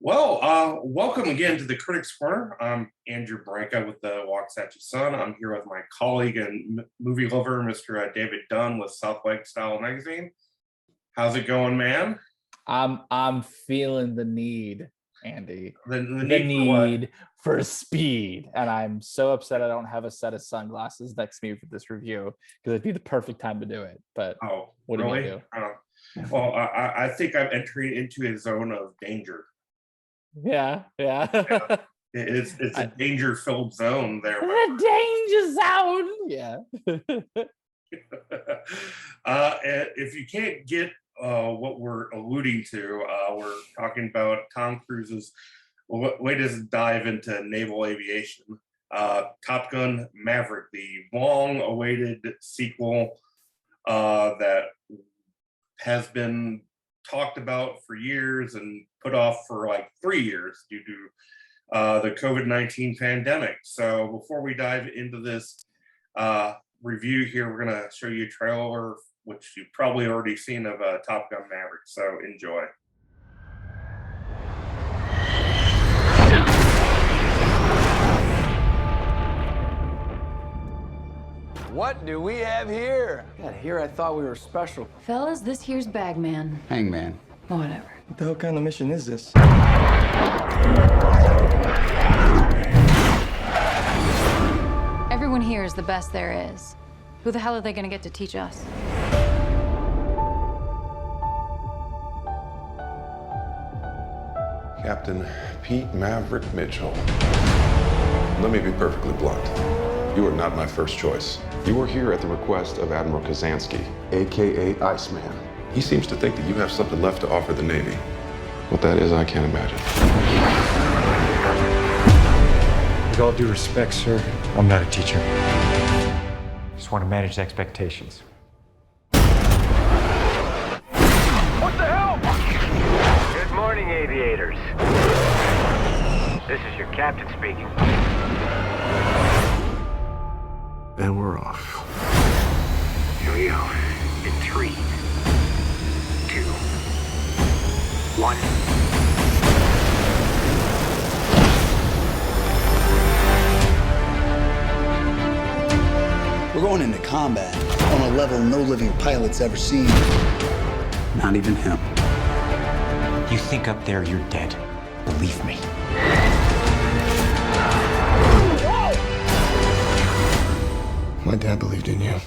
Welcome again to the Critics Corner. I'm Andrew Branca with the Waxahachie Sun. I'm here with my colleague and movie lover, Mr. David Dunn with Southlake Style Magazine. How's it going, man? I'm feeling the need, Andy. The need for speed. And I'm so upset I don't have a set of sunglasses next to me for this review because it'd be the perfect time to do it. But what really? do you do? I think I'm entering into a zone of danger. Yeah. It's a danger-filled zone there. The danger zone. Yeah. If you can't get what we're alluding to, we're talking about Tom Cruise's latest dive into naval aviation. Top Gun Maverick, the long-awaited sequel that has been talked about for years and put off for like 3 years due to the COVID-19 pandemic. So before we dive into this review here, we're going to show you a trailer, which you've probably already seen, of Top Gun Maverick. So enjoy. What do we have here? God, here I thought we were special. Fellas, this here's Bagman. Hangman. Whatever. What the hell kind of mission is this? Everyone here is the best there is. Who the hell are they gonna get to teach us? Captain Pete Maverick Mitchell. Let me be perfectly blunt. You are not my first choice. You are here at the request of Admiral Kazansky, AKA Iceman. He seems to think that you have something left to offer the Navy. What that is, I can't imagine. With all due respect, sir, I'm not a teacher. Just want to manage expectations. What the hell? Good morning, aviators. This is your captain speaking. And we're off. Here we go. In 3, 2, 1. We're going into combat on a level no living pilot's ever seen. Not even him. You think up there you're dead. Believe me. My dad believed in you.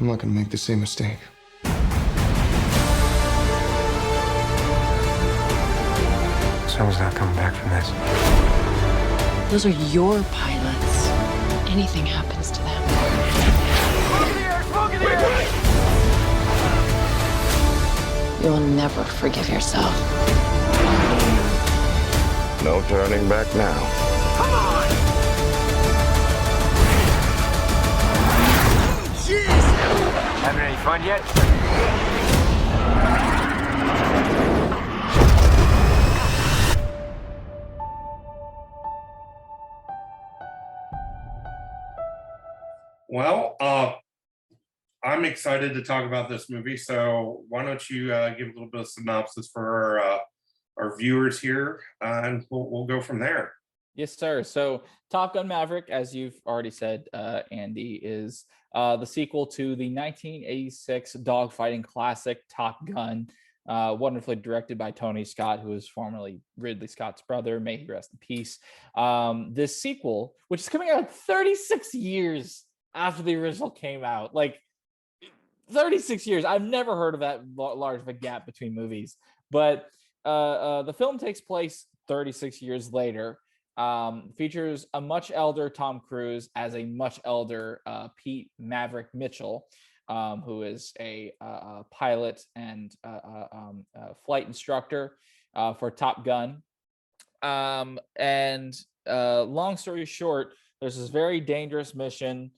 I'm not gonna make the same mistake. Someone's not coming back from this. Those are your pilots. Anything happens to them. Smoke in the air! You'll never forgive yourself. No turning back now. Come on! Jeez! Having any fun yet? I'm excited to talk about this movie. So why don't you give a little bit of synopsis for our viewers here, and we'll go from there. Yes, sir. So Top Gun Maverick, as you've already said, Andy, is the sequel to the 1986 dogfighting classic Top Gun, wonderfully directed by Tony Scott, who was formerly Ridley Scott's brother. May he rest in peace. This sequel, which is coming out 36 years after the original came out, like 36 years. I've never heard of that large of a gap between movies, but the film takes place 36 years later. Features a much elder Tom Cruise as a much elder Pete Maverick Mitchell, who is a pilot and flight instructor for Top Gun. And long story short, there's this very dangerous mission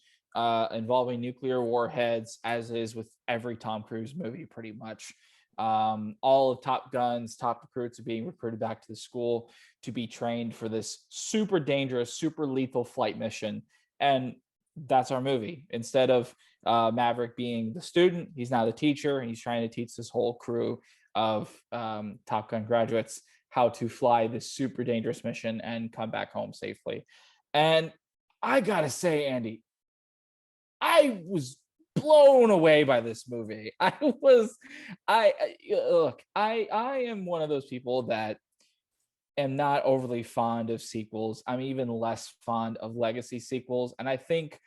involving nuclear warheads, as is with every Tom Cruise movie, pretty much. All of Top Gun's top recruits are being recruited back to the school to be trained for this super dangerous, super lethal flight mission. And that's our movie. Instead of Maverick being the student, he's now the teacher, and he's trying to teach this whole crew of Top Gun graduates how to fly this super dangerous mission and come back home safely. And I gotta say, Andy, I was blown away by this movie. I am one of those people that am not overly fond of sequels. I'm even less fond of legacy sequels. And I think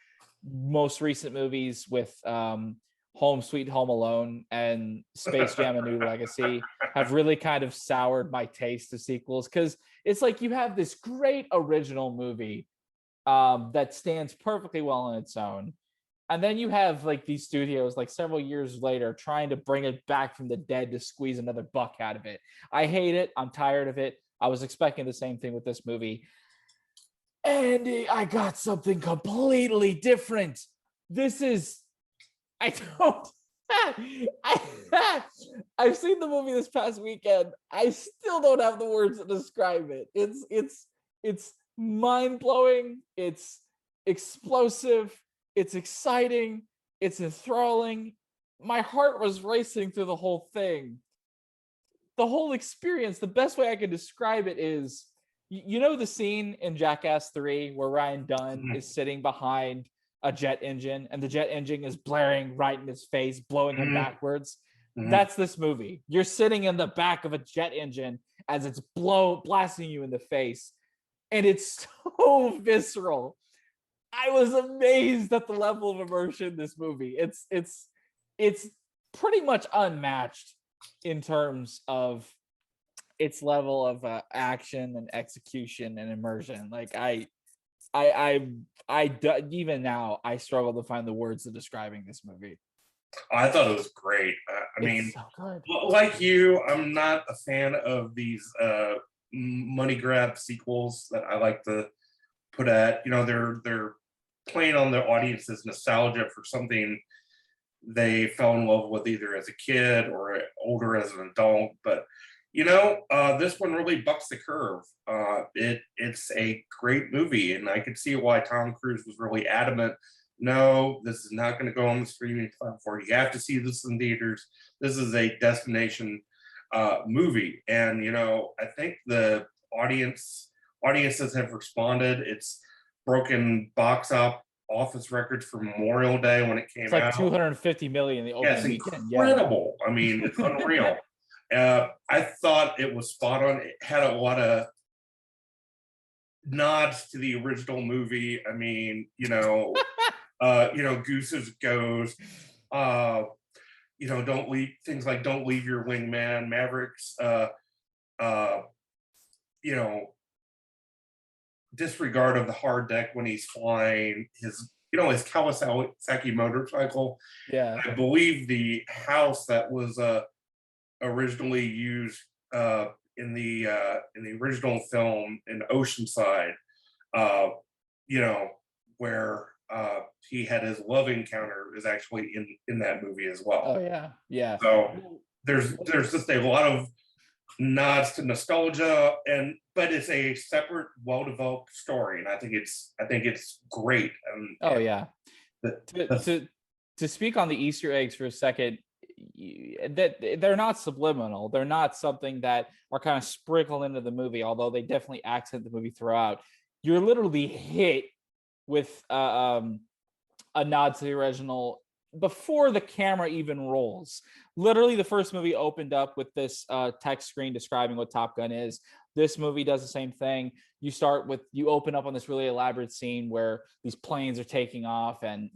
most recent movies with Home Sweet Home Alone and Space Jam: A New Legacy have really kind of soured my taste of sequels, because it's like you have this great original movie that stands perfectly well on its own, and then you have like these studios like several years later trying to bring it back from the dead to squeeze another buck out of it. I hate it. I'm tired of it. I was expecting the same thing with this movie, and I got something completely different. This is, I don't. I've seen the movie this past weekend. I still don't have the words to describe it. It's mind-blowing. It's explosive. It's exciting. It's enthralling. My heart was racing through the whole thing. The whole experience, the best way I can describe it is, you know the scene in Jackass 3 where Ryan Dunn is sitting behind a jet engine and the jet engine is blaring right in his face, blowing him backwards? That's this movie. You're sitting in the back of a jet engine as it's blasting you in the face, and it's so visceral. I was amazed at the level of immersion in this movie. It's pretty much unmatched in terms of its level of action and execution and immersion. Like even now I struggle to find the words to describing this movie. I thought it was great. I mean, so good. Like you, I'm not a fan of these money grab sequels that I like to put at. You know, they're playing on the audience's nostalgia for something they fell in love with either as a kid or older as an adult. But you know, this one really bucks the curve. It's a great movie, and I could see why Tom Cruise was really adamant. No, this is not going to go on the streaming platform. You have to see this in theaters. This is a destination movie, and you know, I think the audiences have responded. It's broken box office records for Memorial Day when it came It's like out. 250 million the opening weekend. Incredible. Yeah. I mean, it's unreal. I thought it was spot on. It had a lot of nods to the original movie. I mean, Goose's Ghost, don't leave, things like don't leave your wingman, Maverick's, disregard of the hard deck when he's flying his Kawasaki motorcycle. Yeah. I believe the house that was originally used in the original film in Oceanside, where he had his love encounter, is actually in that movie as well. Oh yeah. So there's just a lot of nods to nostalgia, but it's a separate, well-developed story, and I think it's great. To speak on the Easter eggs for a second, that they're not subliminal. They're not something that are kind of sprinkled into the movie, although they definitely accent the movie throughout. You're literally hit with a nod to the original before the camera even rolls. Literally, the first movie opened up with this text screen describing what Top Gun is. This movie does the same thing. You open up on this really elaborate scene where these planes are taking off, and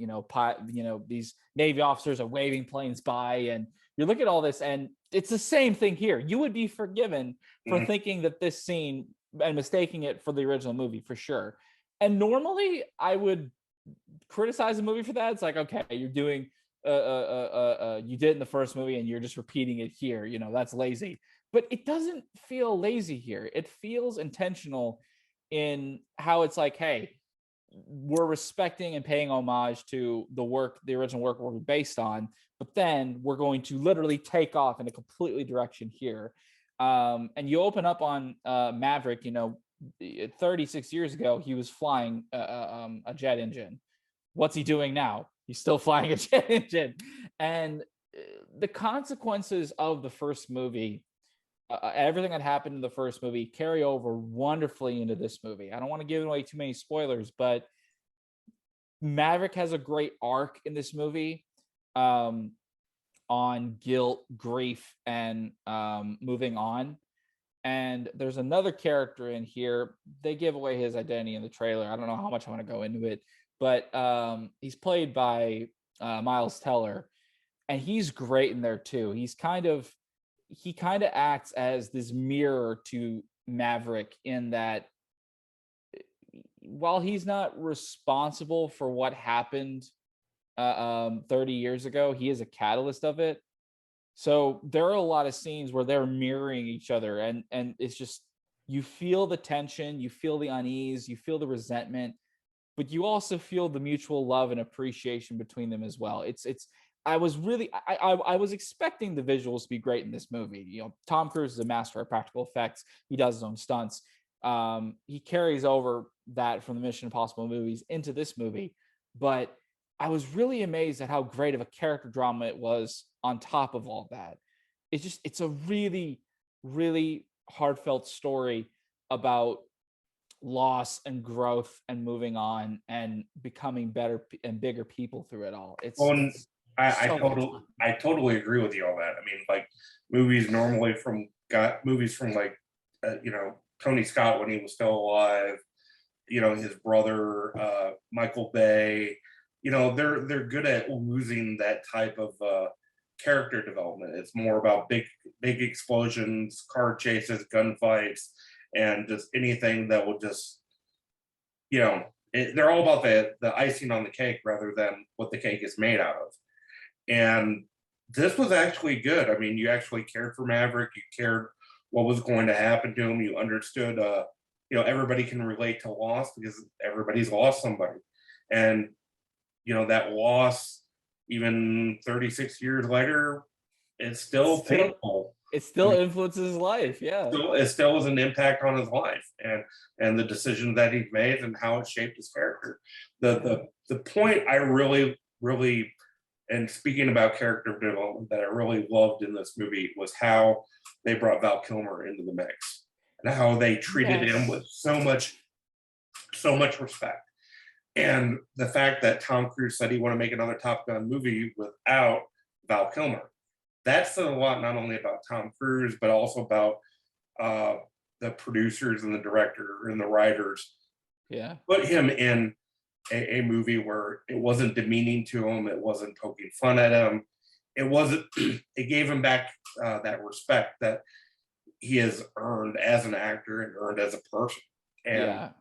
these Navy officers are waving planes by, and you look at all this, and it's the same thing here. You would be forgiven for thinking that this scene and mistaking it for the original movie for sure. And normally I would criticize a movie for that. It's like, okay, you're doing you did it in the first movie and you're just repeating it here, that's lazy. But it doesn't feel lazy here. It feels intentional in how it's like, hey, we're respecting and paying homage to the original work we're based on, but then we're going to literally take off in a completely direction here. And you open up on Maverick, 36 years ago, he was flying a jet engine. What's he doing now? He's still flying a jet engine. And the consequences of the first movie, everything that happened in the first movie, carry over wonderfully into this movie. I don't want to give away too many spoilers, but Maverick has a great arc in this movie, on guilt, grief, and moving on. And there's another character in here. They give away his identity in the trailer. I don't know how much I want to go into it, but he's played by Miles Teller, and he's great in there too. He kind of acts as this mirror to Maverick, in that while he's not responsible for what happened 30 years ago, he is a catalyst of it. So there are a lot of scenes where they're mirroring each other, and it's just, you feel the tension, you feel the unease, you feel the resentment, but you also feel the mutual love and appreciation between them as well. I was expecting the visuals to be great in this movie. You know, Tom Cruise is a master of practical effects. He does his own stunts. He carries over that from the Mission Impossible movies into this movie, but I was really amazed at how great of a character drama it was on top of all that. It's a really, really heartfelt story about loss and growth and moving on and becoming better and bigger people through it all. I totally agree with you on that. I mean, like, movies from like Tony Scott when he was still alive, his brother Michael Bay, they're good at losing that type of character development. It's more about big explosions, car chases, gunfights, and just anything that will just they're all about the icing on the cake rather than what the cake is made out of. And this was actually good. I mean, you actually cared for Maverick. You cared what was going to happen to him. You understood, everybody can relate to loss because everybody's lost somebody. And, that loss, even 36 years later, it's still painful. It still influences his life. Yeah. It still has an impact on his life and the decision that he made and how it shaped his character. The point I really, really, and speaking about character development, that I really loved in this movie was how they brought Val Kilmer into the mix and how they treated him with so much respect. And the fact that Tom Cruise said he wanted to make another Top Gun movie without Val Kilmer, that said a lot, not only about Tom Cruise, but also about the producers and the director and the writers. Yeah. Put him in a movie where it wasn't demeaning to him, it wasn't poking fun at him, it gave him back that respect that he has earned as an actor and earned as a person. And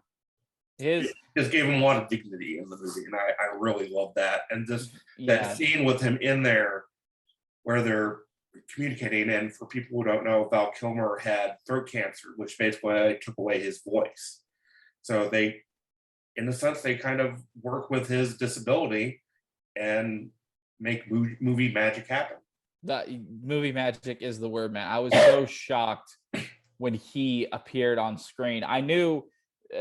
it just gave him a lot of dignity in the movie, and I really love that. And just that scene with him in there where they're communicating, and for people who don't know, Val Kilmer had throat cancer, which basically took away his voice. So they, in a sense, they kind of work with his disability and make movie magic happen. That movie magic is the word, man. I was so shocked when he appeared on screen. I knew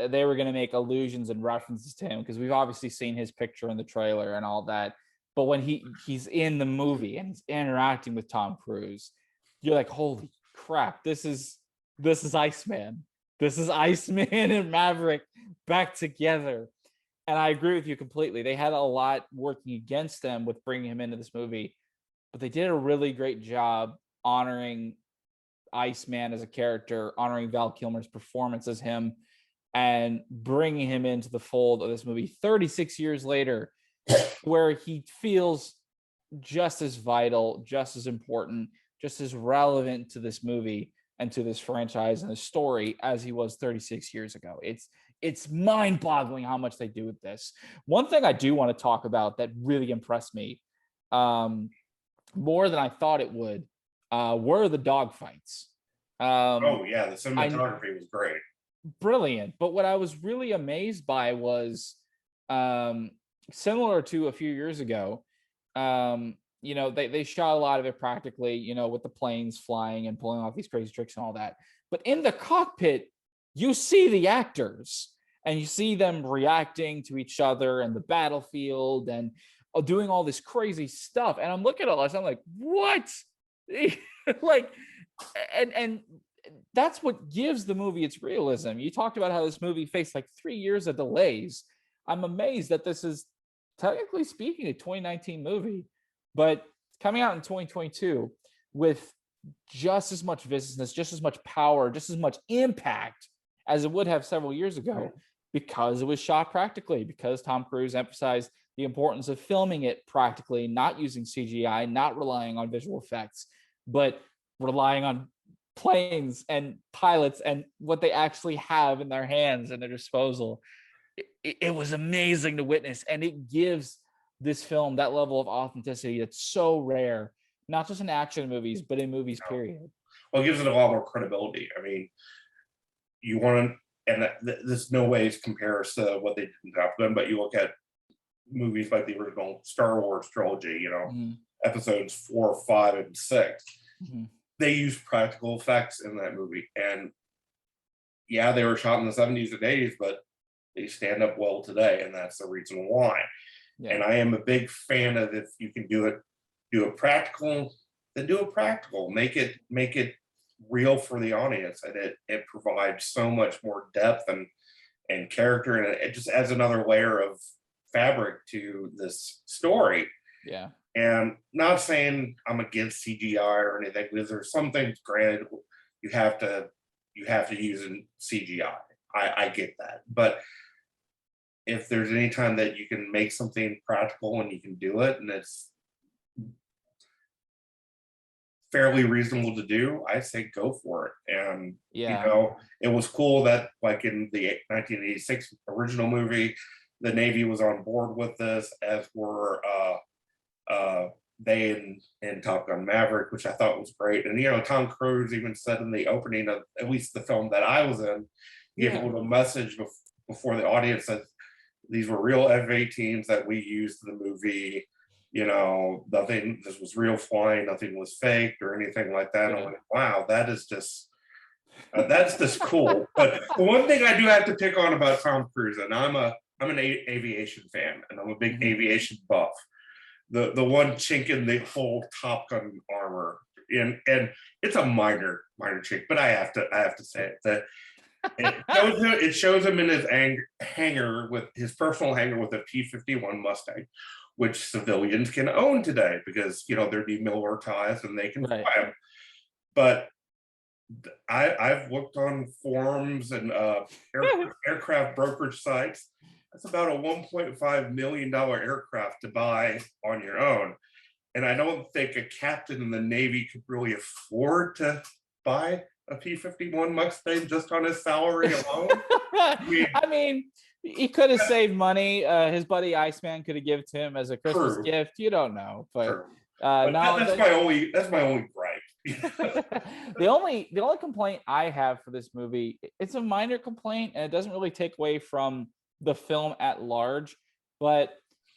they were going to make allusions and references to him because we've obviously seen his picture in the trailer and all that. But when he's in the movie and he's interacting with Tom Cruise, you're like, holy crap, this is Iceman. This is Iceman and Maverick back together. And I agree with you completely. They had a lot working against them with bringing him into this movie, but they did a really great job honoring Iceman as a character, honoring Val Kilmer's performance as him, and bringing him into the fold of this movie 36 years later, where he feels just as vital, just as important, just as relevant to this movie and to this franchise and the story as he was 36 years ago. It's mind-boggling how much they do with this. One thing I do want to talk about that really impressed me more than I thought it would were the dogfights. The cinematography was great. Brilliant. But what I was really amazed by was similar to a few years ago, they shot a lot of it practically, with the planes flying and pulling off these crazy tricks and all that. But in the cockpit, you see the actors and you see them reacting to each other and the battlefield. And doing all this crazy stuff. And I'm looking at this, I'm like, what? Like, and that's what gives the movie its realism. You talked about how this movie faced like 3 years of delays. I'm amazed that this is, technically speaking, a 2019 movie, but coming out in 2022 with just as much viciousness, just as much power, just as much impact as it would have several years ago, because it was shot practically, because Tom Cruise emphasized the importance of filming it practically, not using CGI, not relying on visual effects, but relying on planes and pilots and what they actually have in their hands and their disposal. It was amazing to witness, and it gives this film that level of authenticity that's so rare, not just in action movies, but in movies, period. Well, it gives it a lot more credibility. I mean, you want to, and this no ways compares to what they did in Top Gun, but you look at movies like the original Star Wars trilogy, you know, episodes 4, 5, and 6. They use practical effects in that movie. And yeah, they were shot in the 70s and 80s, but they stand up well today. And that's the reason why. Yeah. And I am a big fan of, if you can do it practical, then do it practical. Make it real for the audience. And it provides so much more depth and character. And it just adds another layer of fabric to this story. Yeah. And not saying I'm against CGI or anything, because there's some things, granted, you have to use in CGI. I get that. But if there's any time that you can make something practical and you can do it, and it's fairly reasonable to do, I say go for it. And yeah, you know, it was cool that, like in the 1986 original movie, the Navy was on board with this, as were they in Top Gun Maverick, which I thought was great. And you know, Tom Cruise even said in the opening of at least the film that I was in, gave a little message before the audience that these were real F-18s that we used in the movie. You know, nothing, this was real flying, nothing was faked or anything like that. And I'm like, wow, that is just that's just cool. But the one thing I do have to pick on about Tom Cruise, and I'm an aviation fan, and I'm a big aviation buff. The one chink in the whole Top Gun armor, and it's a minor chink, but I have to say it, that it shows him in his hangar, with his personal hangar, with a P-51 Mustang, which civilians can own today because, you know, they're demilitarized and they can fly them. But I've looked on forums and aircraft brokerage sites. That's about a $1.5 million aircraft to buy on your own. And I don't think a captain in the Navy could really afford to buy a P-51 Mustang just on his salary alone. I mean, he could have saved money. His buddy Iceman could have given it to him as a Christmas gift. You don't know, but no, that's my only gripe. The only complaint I have for this movie, it's a minor complaint, and it doesn't really take away from the film at large, but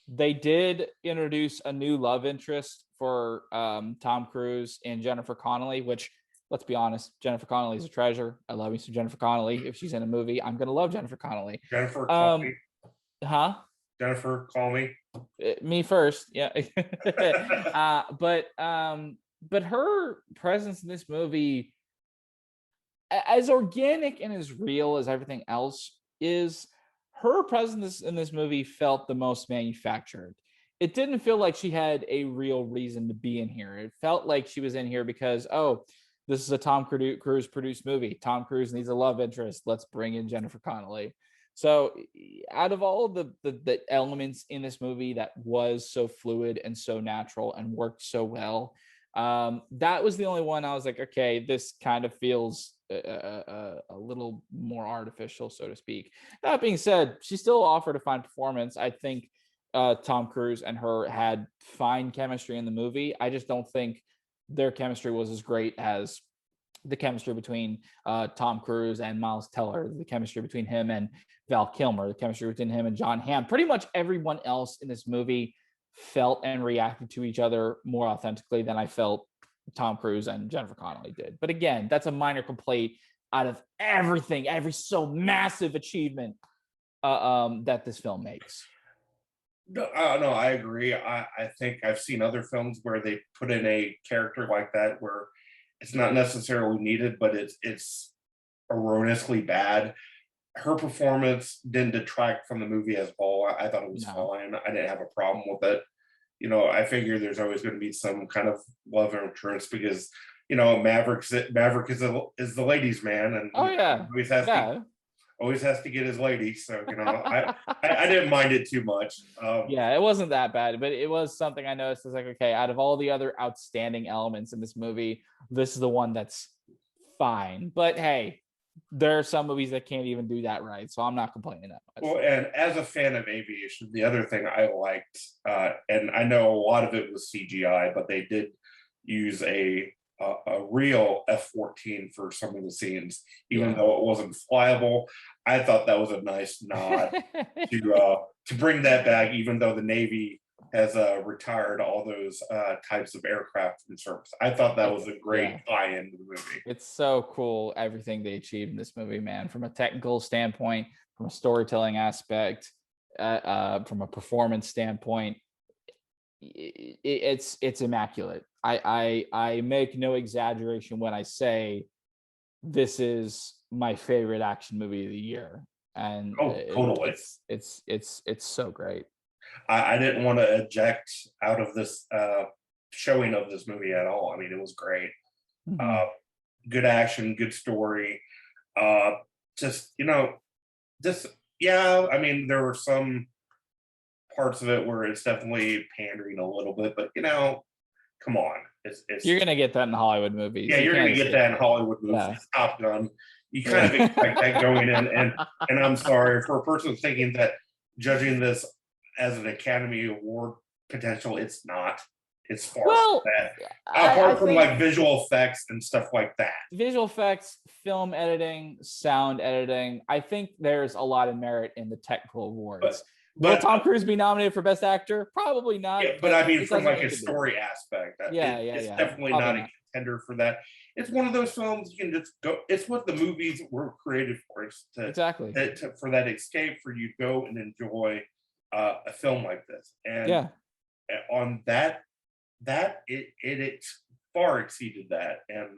they did introduce a new love interest for Tom Cruise and Jennifer Connelly, which, let's be honest, Jennifer Connelly is a treasure. I love me some Jennifer Connelly. If she's in a movie, I'm gonna love Jennifer Connelly. Jennifer, call me. Huh? Jennifer, call me. Me first, yeah. But her presence in this movie, as organic and as real as everything else is, her presence in this movie felt the most manufactured. It didn't feel like she had a real reason to be in here. It felt like she was in here because, oh, this is a Tom Cruise produced movie. Tom Cruise needs a love interest. Let's bring in Jennifer Connelly. So out of all of the elements in this movie that was so fluid and so natural and worked so well, that was the only one I was like, okay, this kind of feels a little more artificial, so to speak. That being said, she still offered a fine performance. I think Tom Cruise and her had fine chemistry in the movie. I just don't think their chemistry was as great as the chemistry between Tom Cruise and Miles Teller, the chemistry between him and Val Kilmer, the chemistry between him and John Hamm. Pretty much everyone else in this movie felt and reacted to each other more authentically than I felt Tom Cruise and Jennifer Connelly did. But again, that's a minor complaint out of everything, every so massive achievement that this film makes. No, I agree. I think I've seen other films where they put in a character like that where it's not necessarily needed, but it's erroneously bad. Her performance didn't detract from the movie as a whole. I thought it was No. fine. I didn't have a problem with it. I figure there's always going to be some kind of love interest because Maverick is the ladies' man, and Oh yeah, yeah. always has to get his lady. So I didn't mind it too much. Yeah, it wasn't that bad, but it was something I noticed. It's like, okay, out of all the other outstanding elements in this movie, this is the one that's fine. But hey, there are some movies that can't even do that right, so I'm not complaining that much. Well, and as a fan of aviation, the other thing I liked, and I know a lot of it was CGI, but they did use a real F-14 for some of the scenes, even though it wasn't flyable. I thought that was a nice nod to bring that back, even though the Navy has retired all those types of aircraft from service. I thought that was a great tie-in to the movie. It's so cool everything they achieved in this movie, man. From a technical standpoint, from a storytelling aspect, from a performance standpoint, it's immaculate. I make no exaggeration when I say this is my favorite action movie of the year, and totally, it's so great. I didn't want to eject out of this showing of this movie at all. I mean, it was great. Good action, good story. I mean, there were some parts of it where it's definitely pandering a little bit, but come on. You're gonna get that in Hollywood movies. Yeah, you're gonna get that in Hollywood movies. Yeah. It's Top Gun. You kind of expect that going in, and I'm sorry for a person thinking that judging this as an Academy Award potential, it's not. It's far from that. Apart from like visual effects and stuff like that. Visual effects, film editing, sound editing. I think there's a lot of merit in the technical awards. Will Tom Cruise be nominated for Best Actor? Probably not. Yeah, but I mean, from like a story aspect, it's definitely not a contender for that. It's one of those films you can just go. It's what the movies were created for. It's for that escape, for you to go and enjoy a film like this. And on that it far exceeded that, and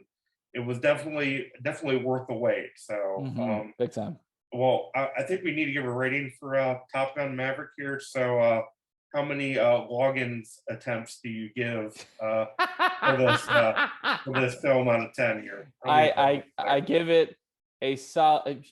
it was definitely worth the wait. So big time. Well, I think we need to give a rating for Top Gun Maverick here. So how many logins attempts do you give for this film out of 10 here? I give it a solid.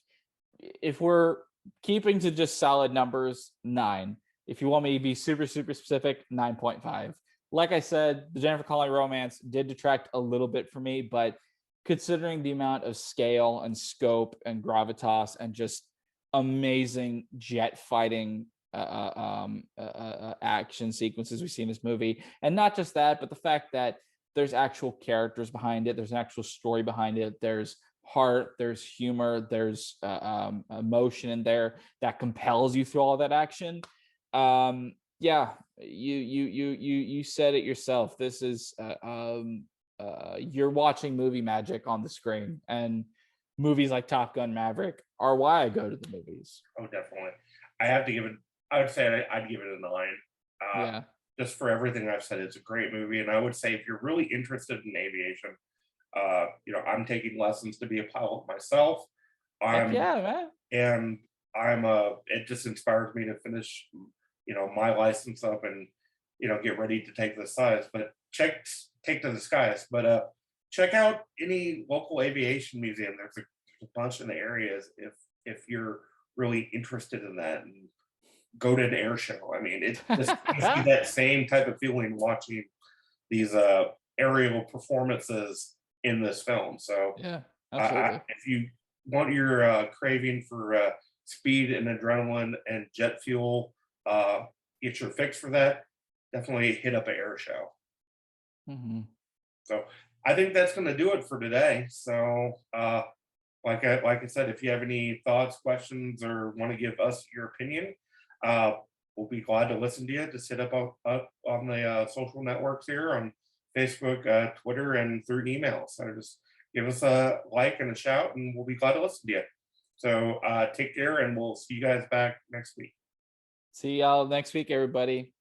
If we're keeping to just solid numbers, 9. If you want me to be super specific, 9.5. Like I said, the Jennifer Connelly romance did detract a little bit for me, but considering the amount of scale and scope and gravitas and just amazing jet fighting action sequences we see in this movie, and not just that, but the fact that there's actual characters behind it, there's an actual story behind it, there's heart, there's humor, there's emotion in there that compels you through all that action. You said it yourself. This is you're watching movie magic on the screen, and movies like Top Gun Maverick are why I go to the movies. Oh, definitely. I would say I'd give it a 9. Just for everything I've said, it's a great movie, and I would say if you're really interested in aviation, I'm taking lessons to be a pilot myself. It just inspires me to finish, my license up and, get ready to take the skies. But take to the skies. But check out any local aviation museum. There's a bunch in the areas if you're really interested in that, and go to an air show. I mean, it's just you see that same type of feeling watching these aerial performances in this film. So absolutely. if you want your craving for speed and adrenaline and jet fuel, get your fix for that, definitely hit up an air show. So I think that's going to do it for today. So like I said, if you have any thoughts, questions, or want to give us your opinion, we'll be glad to listen to you. Just hit up on the social networks here on Facebook, Twitter, and through email. So just give us a like and a shout, and we'll be glad to listen to you. So take care, and we'll see you guys back next week. See y'all next week, everybody.